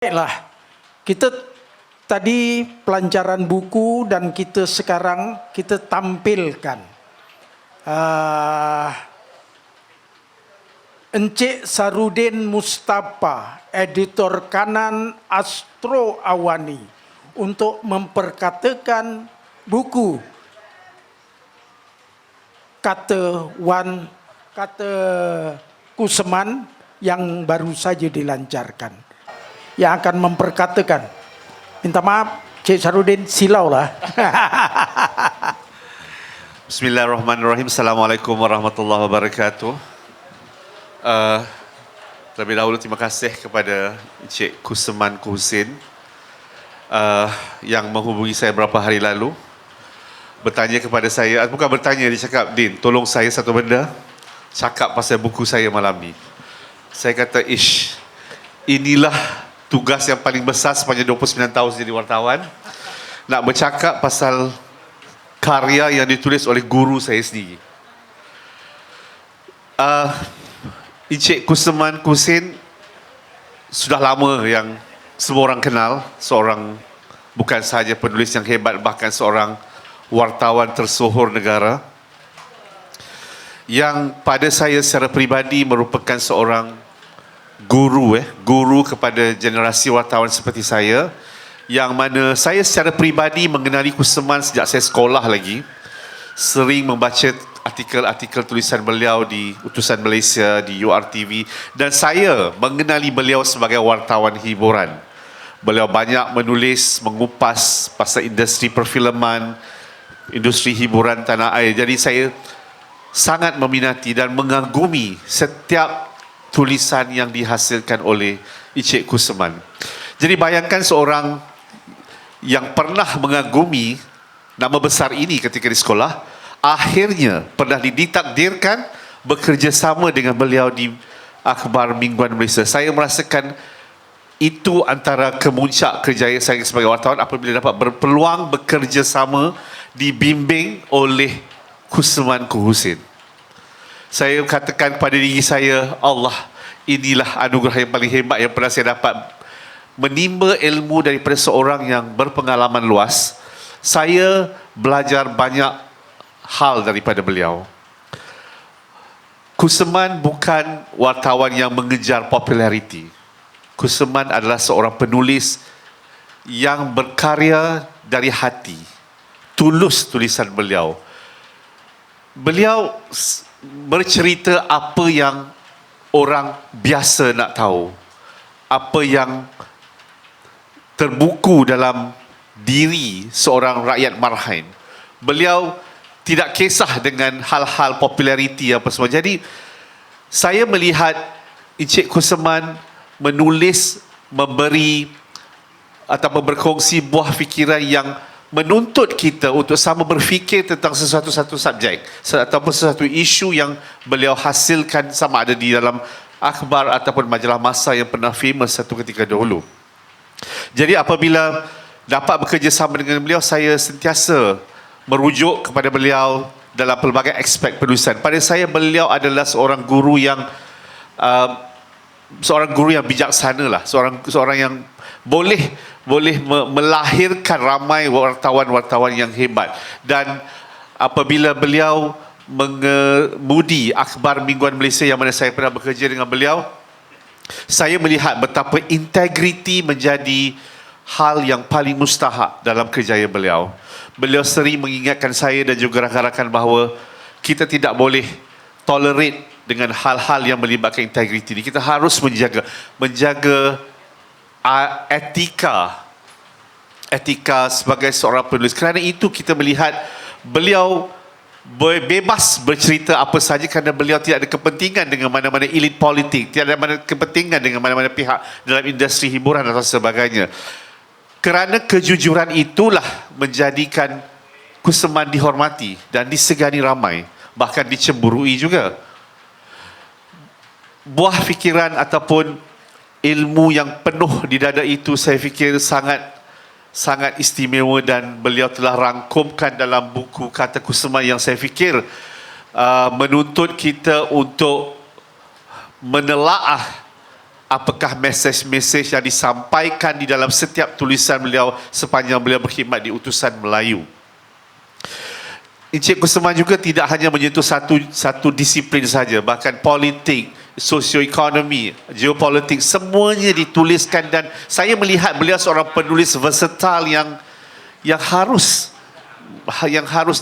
Baiklah, kita tadi pelancaran buku dan kita sekarang kita tampilkan Encik Sarudin Mustafa, editor kanan Astro Awani, untuk memperkatakan buku kata Kuseman yang baru saja dilancarkan. Yang akan memperkatakan, minta maaf Cik Sarudin, silaulah. Bismillahirrahmanirrahim. Assalamualaikum warahmatullahi wabarakatuh. Terlebih dahulu terima kasih kepada Encik Kuseman Husin yang menghubungi saya beberapa hari lalu, bertanya kepada saya, bukan bertanya, dia cakap, Din, tolong saya satu benda, cakap pasal buku saya malam ni. Saya kata, inilah tugas yang paling besar sepanjang 29 tahun jadi wartawan, nak bercakap pasal karya yang ditulis oleh guru saya sendiri. Encik Kuseman Husin sudah lama yang semua orang kenal, seorang bukan sahaja penulis yang hebat, bahkan seorang wartawan tersohor negara, yang pada saya secara peribadi merupakan seorang guru kepada generasi wartawan seperti saya, yang mana saya secara peribadi mengenali Kuseman sejak saya sekolah lagi, sering membaca artikel-artikel tulisan beliau di Utusan Malaysia, di URTV, dan saya mengenali beliau sebagai wartawan hiburan. Beliau banyak menulis, mengupas pasal industri perfilman, industri hiburan tanah air. Jadi saya sangat meminati dan mengagumi setiap tulisan yang dihasilkan oleh Encik Kuseman. Jadi bayangkan seorang yang pernah mengagumi nama besar ini ketika di sekolah, akhirnya pernah ditakdirkan bekerjasama dengan beliau di Akhbar Mingguan Malaysia. Saya merasakan itu antara kemuncak kerjaya saya sebagai wartawan apabila dapat berpeluang bekerjasama, dibimbing oleh Kuseman Husin. Saya katakan kepada diri saya, Allah, inilah anugerah yang paling hebat yang pernah saya dapat, menimba ilmu daripada seorang yang berpengalaman luas. Saya belajar banyak hal daripada beliau. Kuseman bukan wartawan yang mengejar populariti. Kuseman adalah seorang penulis yang berkarya dari hati. Tulus tulisan beliau. Beliau bercerita apa yang orang biasa nak tahu, apa yang terbuku dalam diri seorang rakyat marhain. Beliau tidak kisah dengan hal-hal populariti apa semua. Jadi saya melihat Encik Kuseman menulis, memberi atau berkongsi buah fikiran yang menuntut kita untuk sama berfikir tentang sesuatu subjek ataupun sesuatu isu yang beliau hasilkan, sama ada di dalam akhbar ataupun majalah masa yang pernah famous satu ketika dahulu. Jadi apabila dapat bekerjasama dengan beliau, saya sentiasa merujuk kepada beliau dalam pelbagai aspek penulisan. Pada saya, beliau adalah seorang guru yang bijaksana lah, seorang yang boleh melahirkan ramai wartawan-wartawan yang hebat. Dan apabila beliau mengemudi Akhbar Mingguan Malaysia yang mana saya pernah bekerja dengan beliau, saya melihat betapa integriti menjadi hal yang paling mustahak dalam kerjaya beliau. Beliau sering mengingatkan saya dan juga rakan-rakan bahawa kita tidak boleh tolerate dengan hal-hal yang melibatkan integriti ini. Kita harus menjaga etika sebagai seorang penulis. Kerana itu kita melihat beliau bebas bercerita apa saja kerana beliau tidak ada kepentingan dengan mana-mana elit politik, tidak ada kepentingan dengan mana-mana pihak dalam industri hiburan atau sebagainya. Kerana kejujuran itulah menjadikan Kuseman dihormati dan disegani ramai, bahkan dicemburui juga. Buah fikiran ataupun ilmu yang penuh di dada itu saya fikir sangat istimewa, dan beliau telah rangkumkan dalam buku Kata Kuseman yang saya fikir menuntut kita untuk menelaah apakah mesej-mesej yang disampaikan di dalam setiap tulisan beliau sepanjang beliau berkhidmat di Utusan Melayu. Encik Kusuman juga tidak hanya menyentuh satu disiplin saja, bahkan politik, sosioekonomi, geopolitik, semuanya dituliskan, dan saya melihat beliau seorang penulis versatile yang harus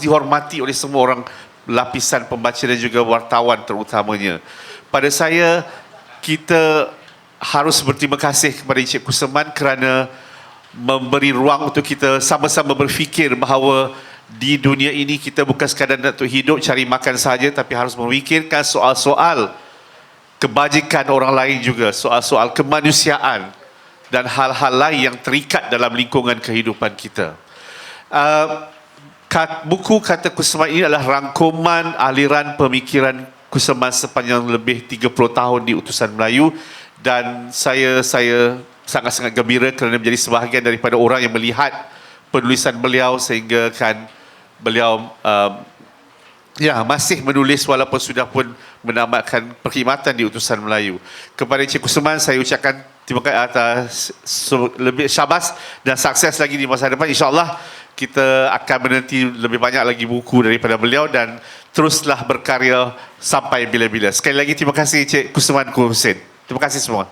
dihormati oleh semua orang lapisan pembaca dan juga wartawan terutamanya. Pada saya, kita harus berterima kasih kepada Encik Kusuman kerana memberi ruang untuk kita sama-sama berfikir bahawa di dunia ini kita bukan sekadar nak hidup cari makan saja, tapi harus memikirkan soal-soal kebajikan orang lain juga, soal-soal kemanusiaan dan hal-hal lain yang terikat dalam lingkungan kehidupan kita. Buku Kata Kusuman ini adalah rangkuman aliran pemikiran Kusuman sepanjang lebih 30 tahun di Utusan Melayu, dan saya sangat-sangat gembira kerana menjadi sebahagian daripada orang yang melihat penulisan beliau sehingga kan beliau masih menulis walaupun sudah pun menamatkan perkhidmatan di Utusan Melayu. Kepada Encik Kusuman saya ucapkan terima kasih atas lebih syabas dan sukses lagi di masa depan. InsyaAllah kita akan menanti lebih banyak lagi buku daripada beliau dan teruslah berkarya sampai bila-bila. Sekali lagi terima kasih Encik Kusuman Hussein. Terima kasih semua.